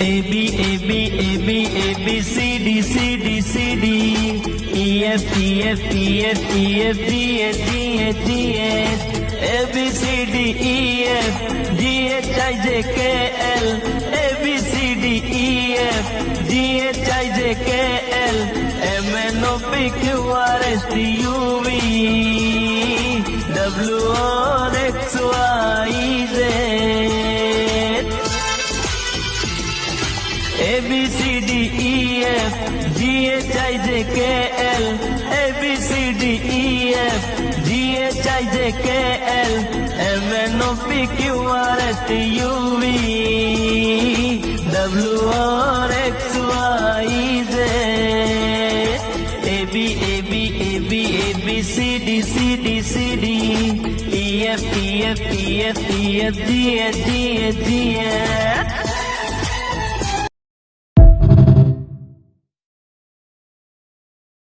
A B A B A B A B C D C D C D E F E F E F E F G H G H G H A B C D E F G H I J K L A B C D E F G H I J K L M N O P Q R S T U V W R X Y Z A B C D E F G H I J K L A B C D E F G H I J K L M N O P Q R S T U V W R X Y Z A B A B A B A B C D C D C D E F E F E F E F G H G H G H